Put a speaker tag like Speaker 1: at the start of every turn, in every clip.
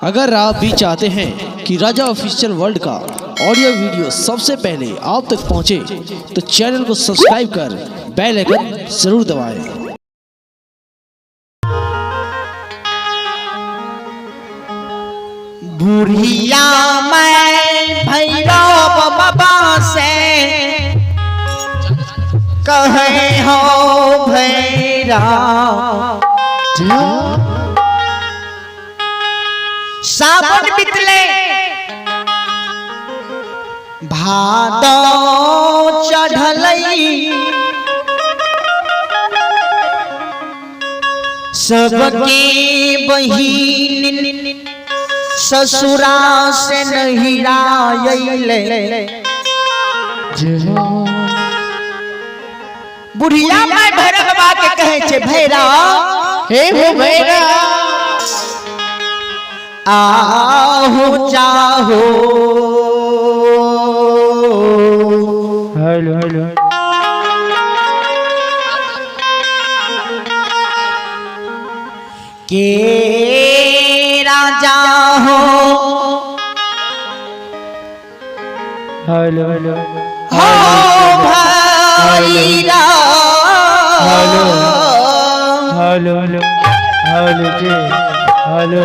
Speaker 1: अगर आप भी चाहते हैं कि राजा ऑफिशियल वर्ल्ड का ऑडियो वीडियो सबसे पहले आप तक पहुंचे, तो चैनल को सब्सक्राइब कर बेल आइकन जरूर दबाएं।
Speaker 2: बुढ़िया मैं भैरव बाबा से कहे हो भैरव सावन बितले भादो चढ़लई सबके बहिन ससुरा से नहिरा अइले। बुढ़िया मैं भैरव बाबा के कहे छे भैरव हे हो भैरव आहो चाहो
Speaker 3: हेलो हेलो
Speaker 2: के राजा हो
Speaker 3: हेलो हेलो
Speaker 2: भैरा
Speaker 3: हेलो हेलो हेलो हेलो जी हेलो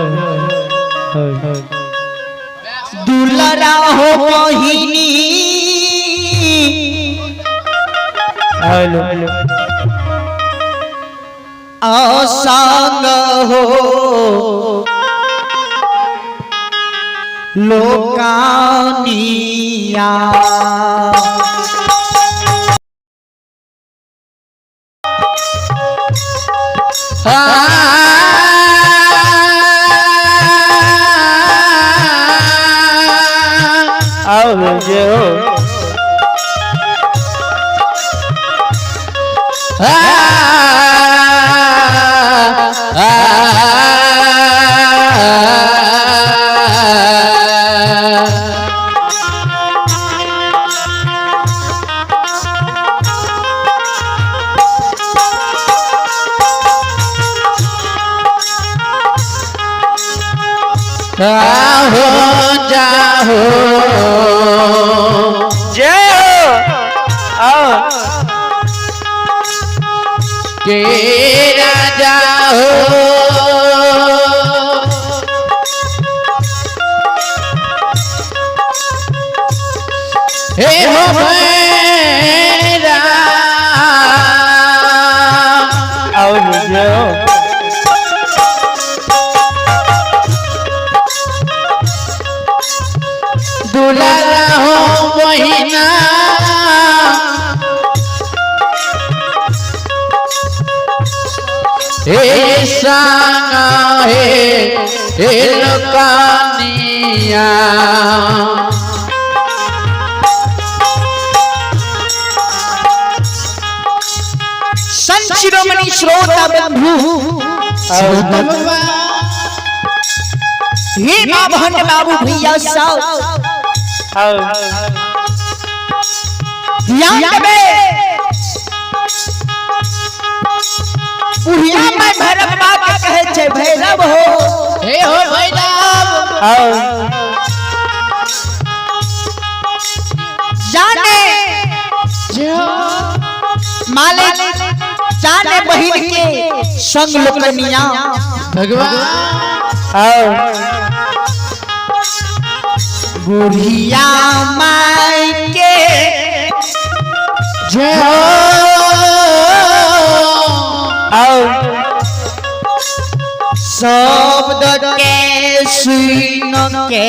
Speaker 3: हेलो
Speaker 2: दुलरा हो बहिनी
Speaker 3: हेलो हेलो
Speaker 2: असंग हो लोकानिया
Speaker 3: आओ जो
Speaker 2: हो जाहो
Speaker 3: जो आओ
Speaker 2: के राजा हो हे हो भैरा
Speaker 3: आओ जो
Speaker 2: दुलारा हो बहिना हे साना हे लोकानिया संत शिरोमणि श्रोता बंधु हे बाबन बाबू भैया साहब
Speaker 3: आओ
Speaker 2: ध्यान देवे बुढ़िया मैं भैरव बाबा कहे छे भैरव हो हे हो भैरव
Speaker 3: आओ
Speaker 2: जाने मालिक जाने बहिन के संग लोकनिया भगवान
Speaker 3: आओ
Speaker 2: बुढ़िया माई के जो
Speaker 3: आओ
Speaker 2: शब्द के सुन के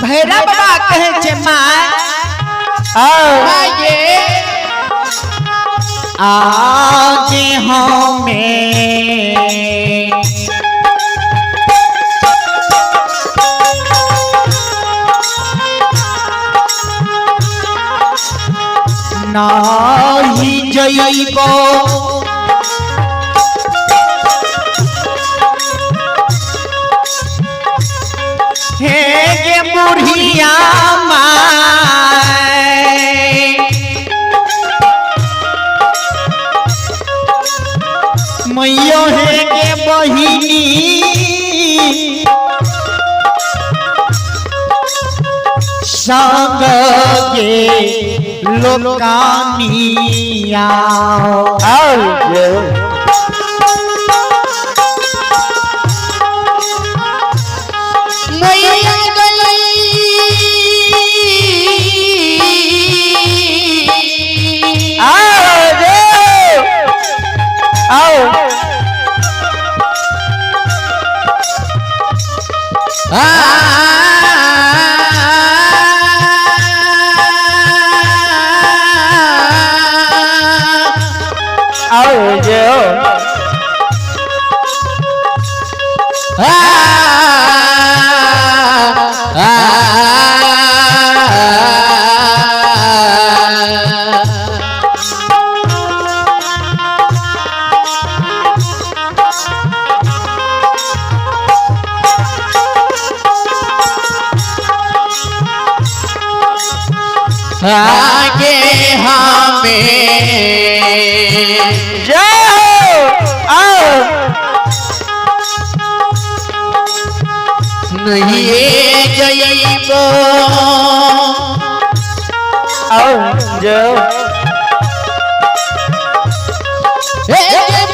Speaker 2: भैरव बाबा कहे छे माय
Speaker 3: आओ
Speaker 2: आज हमें नाही जइबो हे गे बुढ़िया माय मैयो है के बहिनी संग के लोकानिया
Speaker 3: आओ जो
Speaker 2: मैया
Speaker 3: आओ जो आओ आओ जो
Speaker 2: आगे हमें
Speaker 3: जाओ आओ
Speaker 2: नहीं जइब
Speaker 3: आओ जो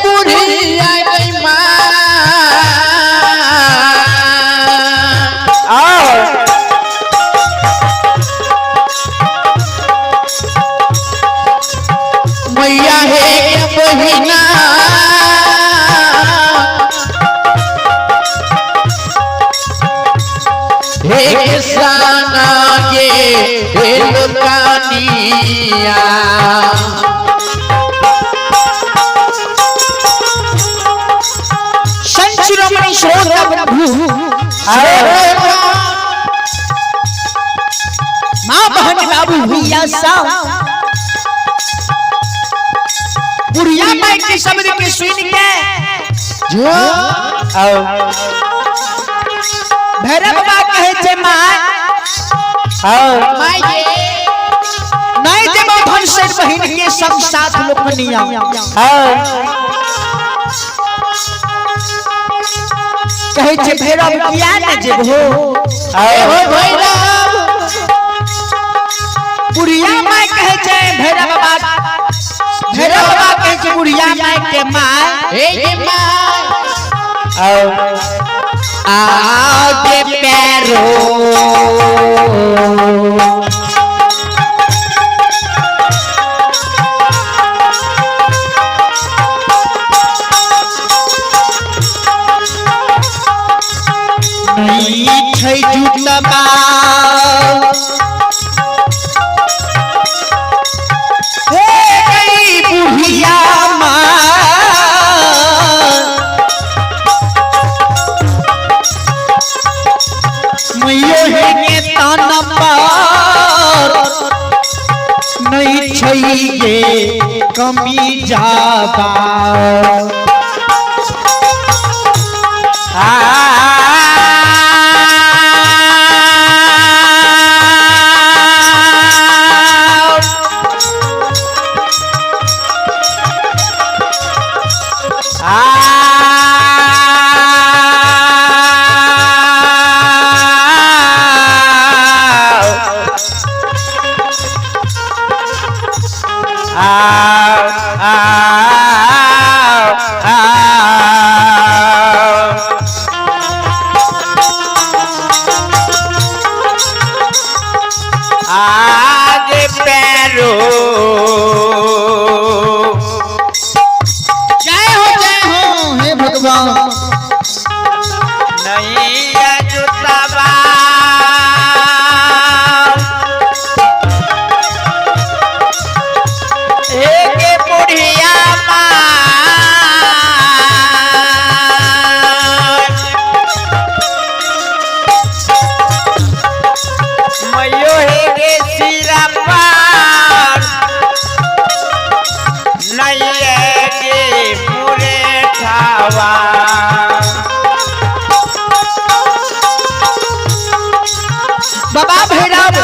Speaker 2: बुढ़िया गई माँ
Speaker 3: आओ
Speaker 2: मैया है बहिना हे किसाना के लोकानिया संचिरमणि श्रोता प्रभु माँ बहन बाबू भैया सा बुढ़िया माई के शब्द के सुन के जो
Speaker 3: आओ
Speaker 2: भैरव बाबा कहे छे माँ
Speaker 3: आओ
Speaker 2: माई के नहीं देबो धन से बहिन के संग साथ लोकनिया
Speaker 3: आओ
Speaker 2: कहे छे भैरव किया न जेबो
Speaker 3: आओ
Speaker 2: हो भैरव बुढ़िया माई कहे छे भैरव बाबा कहे छे बुढ़िया माई के माँ हे माँ
Speaker 3: आओ
Speaker 2: आगे पैरों नहीं छै जुटबा हे गई बुढ़िया माँ मैयो है के तान पर नहीं छै ये कमी जाबा आगे पैरो जय हो हे भगवान
Speaker 3: नहीं जुटबा
Speaker 2: एक बुढ़िया
Speaker 3: मयो है के सिरा पार नहीं है के पूरे ठावा
Speaker 2: बाबा भैरव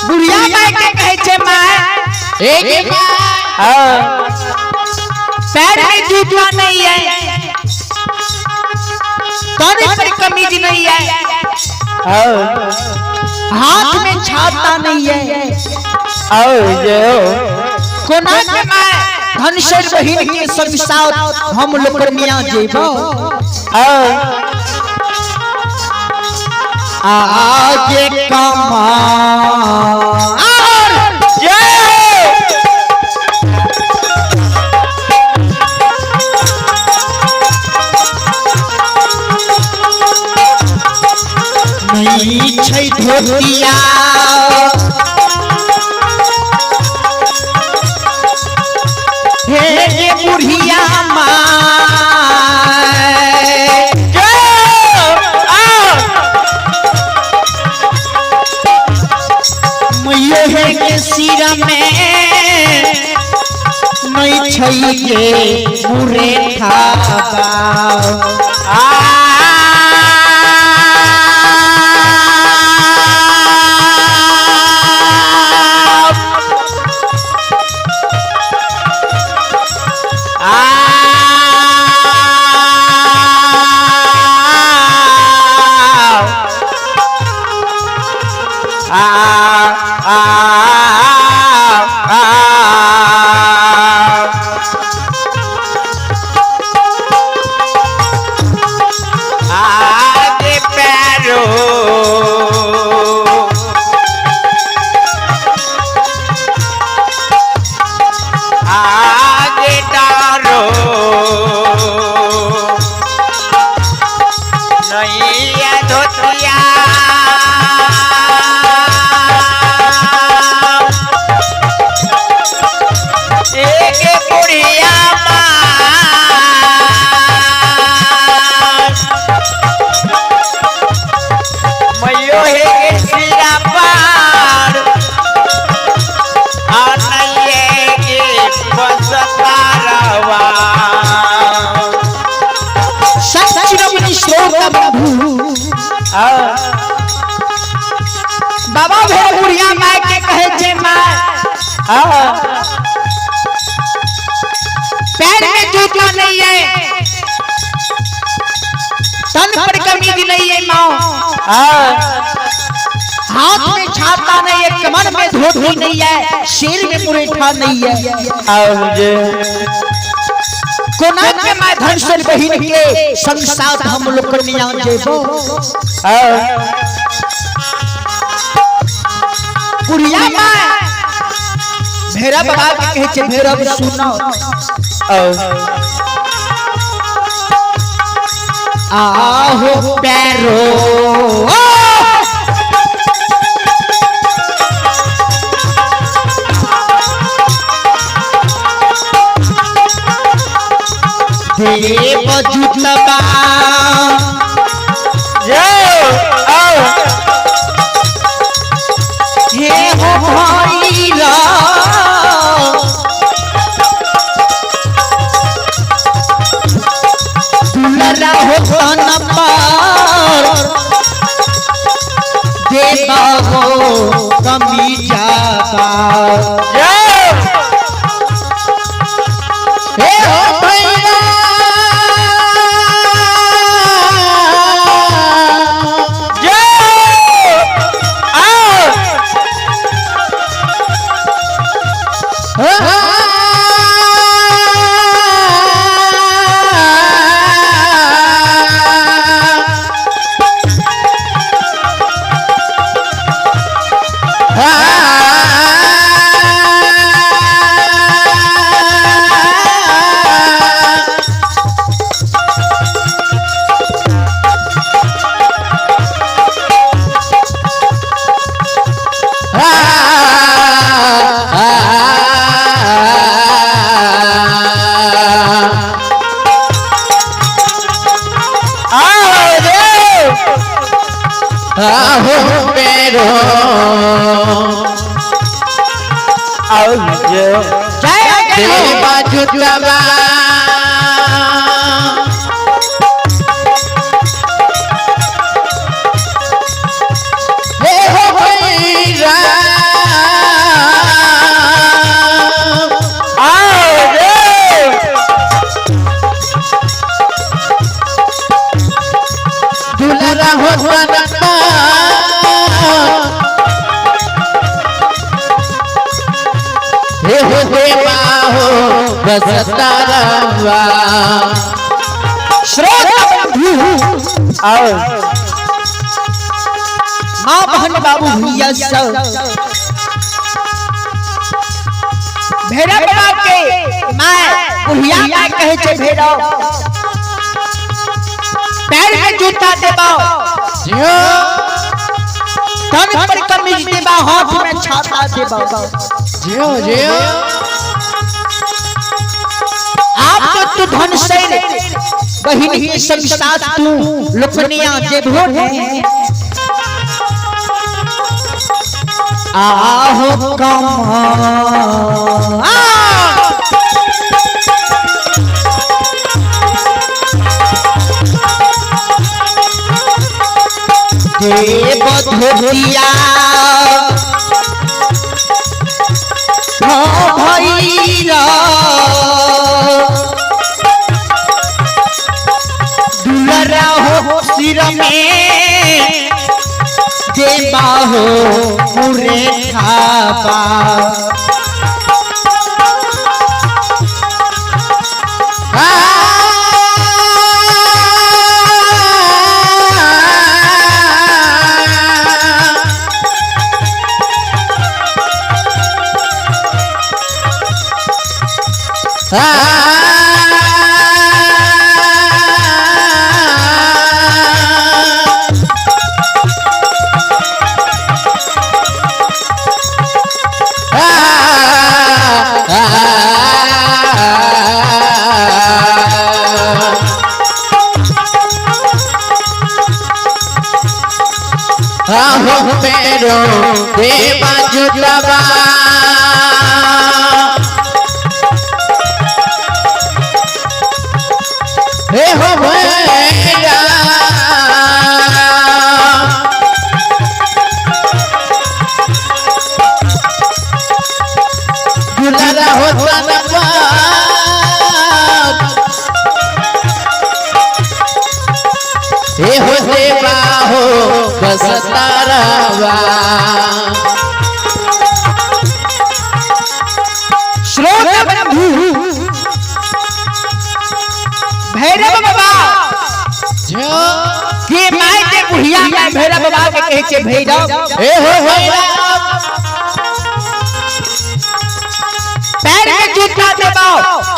Speaker 2: बुढ़िया माई के कहे छे माँ एक
Speaker 3: हाँ
Speaker 2: पैर में जूता नहीं है, तन पर कमीज नहीं है,
Speaker 3: हाँ
Speaker 2: हाथ में छाता नहीं है, कोना के मैं धनशर बहिन के संग साथ हम लोग कन्या जेबो आगे कमा नहीं छै धोतिया हे बुढ़िया मैयो है के सिरा में नहीं छै ये मुरे थाबा बाबा भेड़ बुढ़िया माय के कहे छे माय पैर में जूता नहीं है, तन पर कमीज नहीं है माँ, हाथ में छाता नहीं है, कमर में धोती नहीं है, सिर में मुरेठा नहीं है, कोना के मैं धनशर बहिन के संग साथ हम लोग कन्या जेबो बुढ़िया माँ भेड़ा बाबा के कहे छे भेड़ा सुनो आहो पैरो देव जुतबा हे हो भैया दुलरा हो तन पर देवा हो कमी जाबा हे हो भैया आहो मेरो जय देवा जुतबा हे हो भैया
Speaker 3: हो तनपा हे हो देवा हो बसता रवा
Speaker 2: श्रोता बंधु माँ बहन बाबू भैया सब भैरव बाबा के मैं बुढ़िया मैं कहे छे भैरव पैर में जूता देबा तन पर कमीज देबा हाथ में छाता देबा
Speaker 3: जियो जियो
Speaker 2: आप तो धन से बहिन के संग साथ तू लुकनिया देबो ने आहो कमा देव धोतिया हो भैया दुलरा हो सिर में देवा हो पूरे खाबा
Speaker 3: मेरो देवा जुटवा हे हो भैया दुलारा हो तनपा हे हो देवा हो बसता रवा
Speaker 2: श्रोता बंधु भैरव बाबा के माय के बुढ़िया मैं भैरव बाबा के कहे छे भैरव
Speaker 3: हे हो भैरव
Speaker 2: पैर में जूता देबा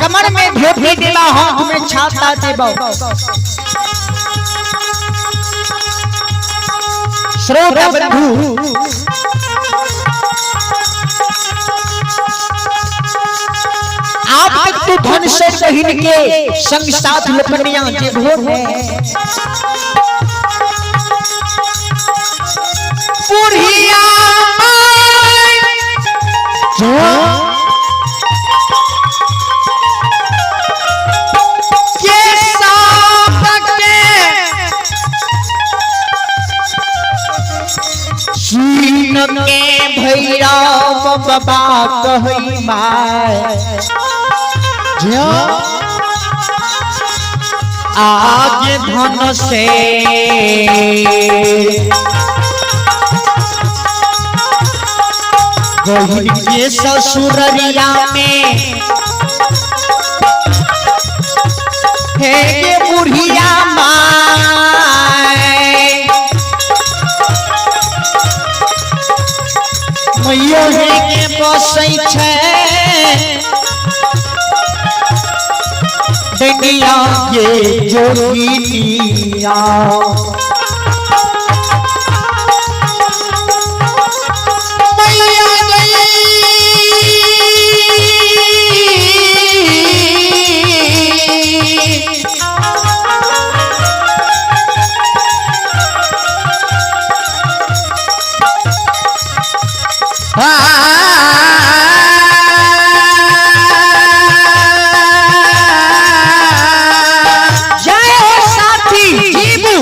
Speaker 2: कमर में धोती देबा हाथ में छाता देबा श्रोता बंधु आप तो धन से बहिन के संग साथ लपनिया देबो ने बुढ़िया के साथ के सीन के भैरव बाबा कहई माय आज धन से बहिन के ससुररिया में हे ये बुढ़िया माय मैयो हे के बसै छै दुनिया के जोगिनिया मैया गई जय हो साथी जीबू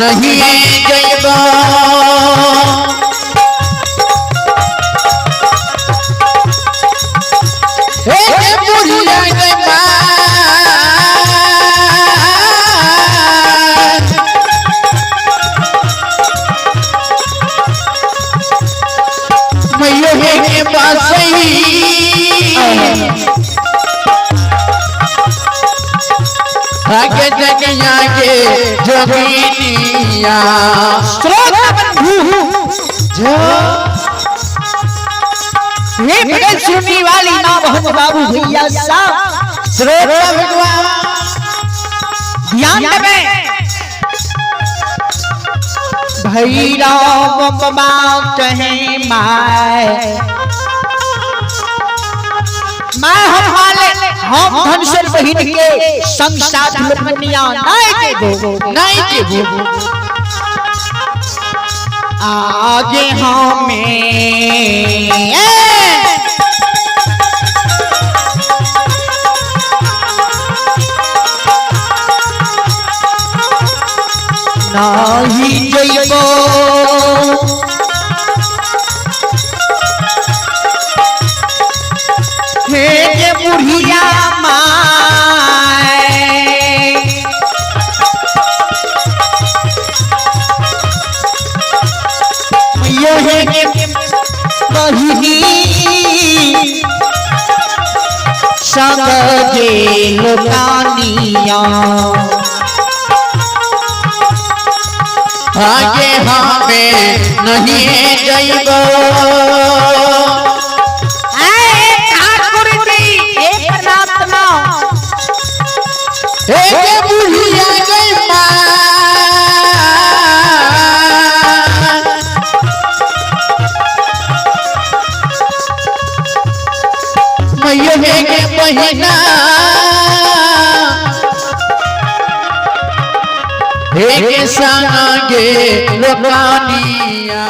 Speaker 3: नहीं जइबा हे बुढ़िया जइबा मैयो है के पास आगे जगिया के जोगिनिया
Speaker 2: ये सुनने वाली ना बहुत बाबू भैया साहब
Speaker 3: श्रोता भगवान
Speaker 2: ध्यान देवे भैरव बाबा कहे हम धनसर बहिन के संग साथ लुटनिया नहीं देबो आगे हमें नहीं जइबो हे जे बुढ़िया माय यो हे के बहिनी संग जे लोकानिया
Speaker 3: आगे हमें नहीं जइबो
Speaker 2: ठाकुर जी एक प्रार्थना
Speaker 3: हे बुढ़िया जइबा मैयो है के बहिना हे के संगे लोकानिया